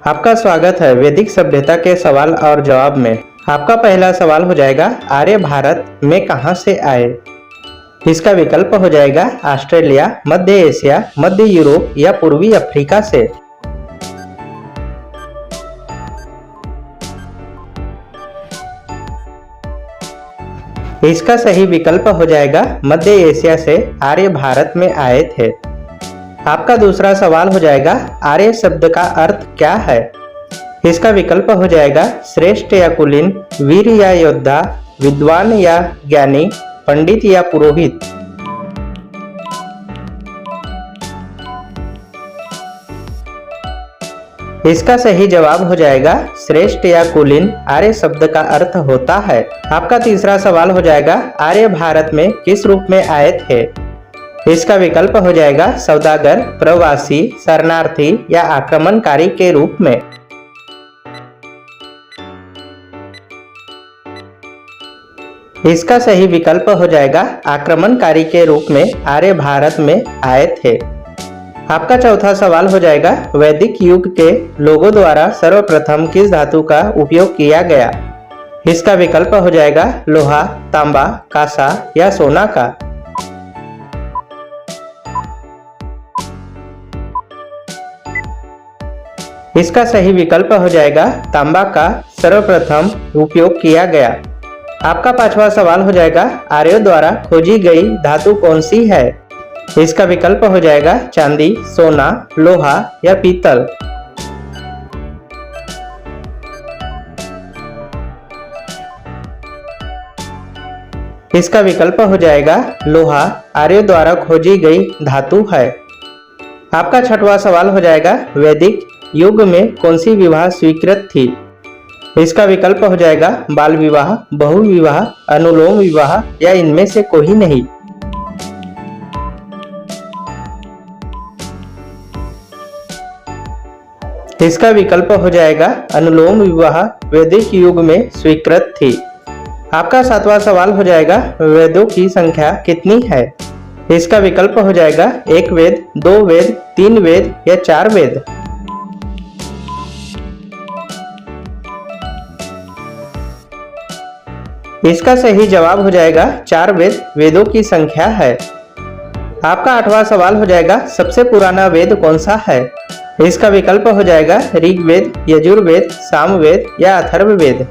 आपका स्वागत है वैदिक सभ्यता के सवाल और जवाब में। आपका पहला सवाल हो जाएगा, आर्य भारत में कहां से आए। इसका विकल्प हो जाएगा ऑस्ट्रेलिया, मध्य एशिया, मध्य यूरोप या पूर्वी अफ्रीका से। इसका सही विकल्प हो जाएगा मध्य एशिया से आर्य भारत में आए थे। आपका दूसरा सवाल हो जाएगा, आर्य शब्द का अर्थ क्या है। इसका विकल्प हो जाएगा श्रेष्ठ या कुलीन, वीर या योद्धा, विद्वान या ज्ञानी, पंडित या पुरोहित। इसका सही जवाब हो जाएगा श्रेष्ठ या कुलीन आर्य शब्द का अर्थ होता है। आपका तीसरा सवाल हो जाएगा, आर्य भारत में किस रूप में आए थे। इसका विकल्प हो जाएगा सौदागर, प्रवासी, शरणार्थी या आक्रमणकारी के रूप में। इसका सही विकल्प हो जाएगा आक्रमणकारी के रूप में आर्य भारत में आए थे। आपका चौथा सवाल हो जाएगा, वैदिक युग के लोगों द्वारा सर्वप्रथम किस धातु का उपयोग किया गया। इसका विकल्प हो जाएगा लोहा, तांबा, कांसा या सोना का। इसका सही विकल्प हो जाएगा तांबा का सर्वप्रथम उपयोग किया गया। आपका पांचवा सवाल हो जाएगा, आर्यों द्वारा खोजी गई धातु कौन सी है। इसका विकल्प हो जाएगा चांदी, सोना, लोहा या पीतल। इसका विकल्प हो जाएगा लोहा आर्यों द्वारा खोजी गई धातु है। आपका छठवां सवाल हो जाएगा, वैदिक युग में कौन सी विवाह स्वीकृत थी। इसका विकल्प हो जाएगा बाल विवाह, बहु विवाह, अनुलोम विवाह या इनमें से कोई नहीं। इसका विकल्प हो जाएगा अनुलोम विवाह वैदिक युग में स्वीकृत थी। आपका सातवां सवाल हो जाएगा, वेदों की संख्या कितनी है। इसका विकल्प हो जाएगा एक वेद, दो वेद, तीन वेद या चार वेद। इसका सही जवाब हो जाएगा चार वेद वेदों की संख्या है। आपका आठवां सवाल हो जाएगा, सबसे पुराना वेद कौन सा है। इसका विकल्प हो जाएगा ऋग्वेद, यजुर्वेद, सामवेद या अथर्ववेद।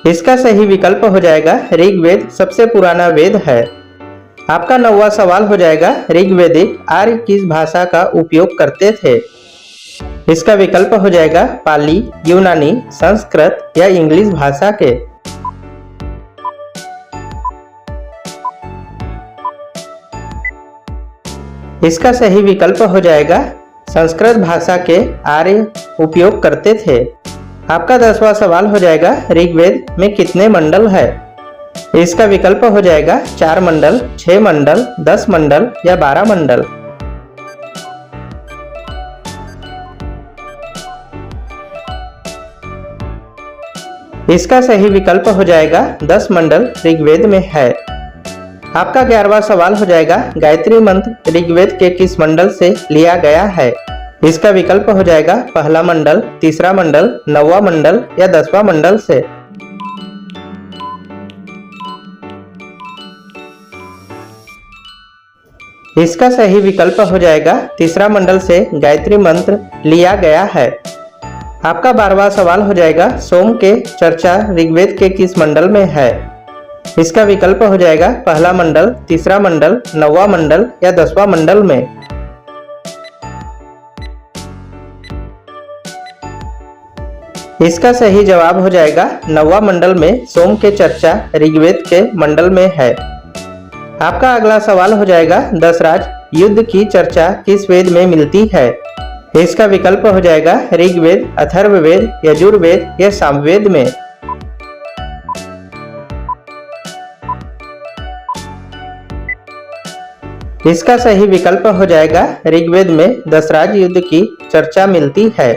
इसका सही विकल्प हो जाएगा ऋग्वेद सबसे पुराना वेद है। आपका नौवां सवाल हो जाएगा, ऋग्वेदिक आर्य किस भाषा का उपयोग करते थे। इसका विकल्प हो जाएगा पाली, यूनानी, संस्कृत या इंग्लिश भाषा के। इसका सही विकल्प हो जाएगा संस्कृत भाषा के आर्य उपयोग करते थे। आपका 10वां सवाल हो जाएगा, ऋग्वेद में कितने मंडल है। इसका विकल्प हो जाएगा 4 मंडल, 6 मंडल, 10 मंडल या 12 मंडल। इसका सही विकल्प हो जाएगा 10 मंडल ऋग्वेद में है। आपका 11वां सवाल हो जाएगा, गायत्री मंत्र ऋग्वेद के किस मंडल से लिया गया है। इसका विकल्प हो जाएगा पहला मंडल, तीसरा मंडल, 9वां मंडल या 10वां मंडल से। इसका सही विकल्प हो जाएगा तीसरा मंडल से गायत्री मंत्र लिया गया है। आपका 12वां सवाल हो जाएगा, सोम के चर्चा ऋग्वेद के किस मंडल में है। इसका विकल्प हो जाएगा पहला मंडल, तीसरा मंडल, 9वां मंडल या 10वां मंडल में। इसका सही जवाब हो जाएगा 9वां मंडल में सोम के चर्चा ऋग्वेद के मंडल में है। आपका अगला सवाल हो जाएगा, दशराज युद्ध की चर्चा किस वेद में मिलती है। इसका विकल्प हो जाएगा ऋग्वेद, अथर्ववेद, यजुर्वेद या सामवेद में। इसका सही विकल्प हो जाएगा ऋग्वेद में दशराज युद्ध की चर्चा मिलती है।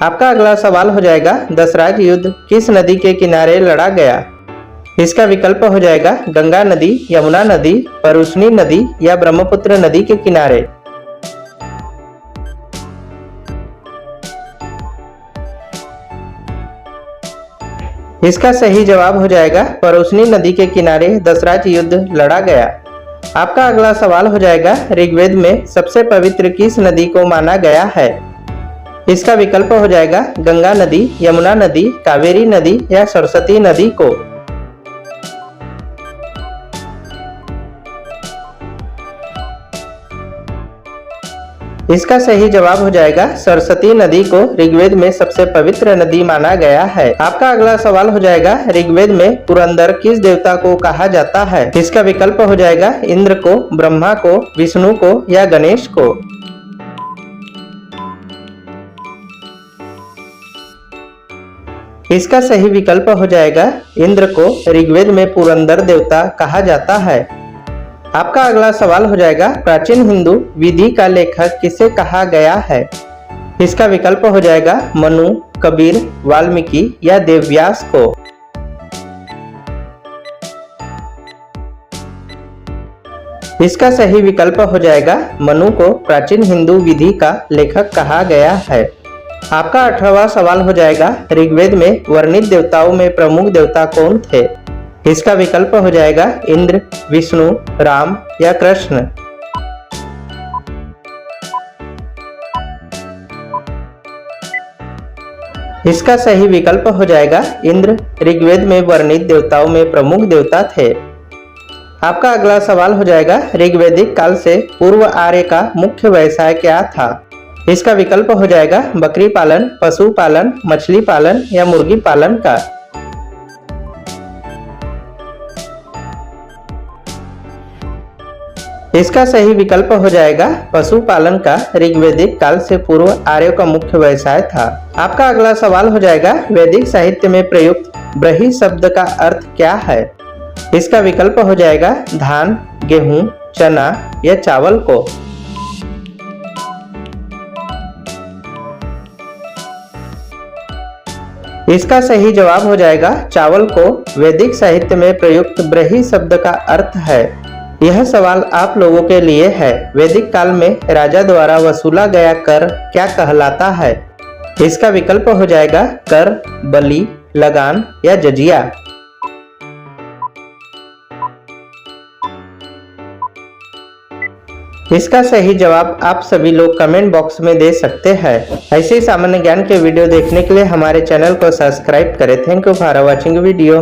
आपका अगला सवाल हो जाएगा, दशराज युद्ध किस नदी के किनारे लड़ा गया। इसका विकल्प हो जाएगा गंगा नदी, यमुना नदी, परुष्णी नदी या ब्रह्मपुत्र नदी के किनारे। इसका सही जवाब हो जाएगा परुष्णी नदी के किनारे दशराज युद्ध लड़ा गया। आपका अगला सवाल हो जाएगा ऋग्वेद में सबसे पवित्र किस नदी को माना गया है। इसका विकल्प हो जाएगा गंगा नदी, यमुना नदी, कावेरी नदी या सरस्वती नदी को। इसका सही जवाब हो जाएगा सरस्वती नदी को ऋग्वेद में सबसे पवित्र नदी माना गया है। आपका अगला सवाल हो जाएगा ऋग्वेद में पुरंदर किस देवता को कहा जाता है। इसका विकल्प हो जाएगा इंद्र को, ब्रह्मा को, विष्णु को या गणेश को। इसका सही विकल्प हो जाएगा इंद्र को ऋग्वेद में पुरंदर देवता कहा जाता है। आपका अगला सवाल हो जाएगा प्राचीन हिंदू विधि का लेखक किसे कहा गया है। इसका विकल्प हो जाएगा मनु, कबीर, वाल्मीकि या देवव्यास को। इसका सही विकल्प हो जाएगा मनु को प्राचीन हिंदू विधि का लेखक कहा गया है। आपका 18वां सवाल हो जाएगा ऋग्वेद में वर्णित देवताओं में प्रमुख देवता कौन थे। इसका विकल्प हो जाएगा इंद्र, विष्णु, राम या कृष्ण। इसका सही विकल्प हो जाएगा इंद्र ऋग्वेद में वर्णित देवताओं में प्रमुख देवता थे। आपका अगला सवाल हो जाएगा ऋग्वैदिक काल से पूर्व आर्य का मुख्य व्यवसाय क्या था। इसका विकल्प हो जाएगा बकरी पालन, पशु पालन, मछली पालन या मुर्गी पालन का। इसका सही विकल्प हो जाएगा पशुपालन का ऋग्वैदिक काल से पूर्व आर्यों का मुख्य व्यवसाय था। आपका अगला सवाल हो जाएगा वैदिक साहित्य में प्रयुक्त ब्रही शब्द का अर्थ क्या है। इसका विकल्प हो जाएगा धान, गेहूं, चना या चावल को। इसका सही जवाब हो जाएगा चावल को वैदिक साहित्य में प्रयुक्त ब्रही शब्द का अर्थ है। यह सवाल आप लोगों के लिए है वैदिक काल में राजा द्वारा वसूला गया कर क्या कहलाता है। इसका विकल्प हो जाएगा कर, बलि, लगान या जजिया। इसका सही जवाब आप सभी लोग कमेंट बॉक्स में दे सकते हैं। ऐसे ही सामान्य ज्ञान के वीडियो देखने के लिए हमारे चैनल को सब्सक्राइब करें। Thank you for watching video.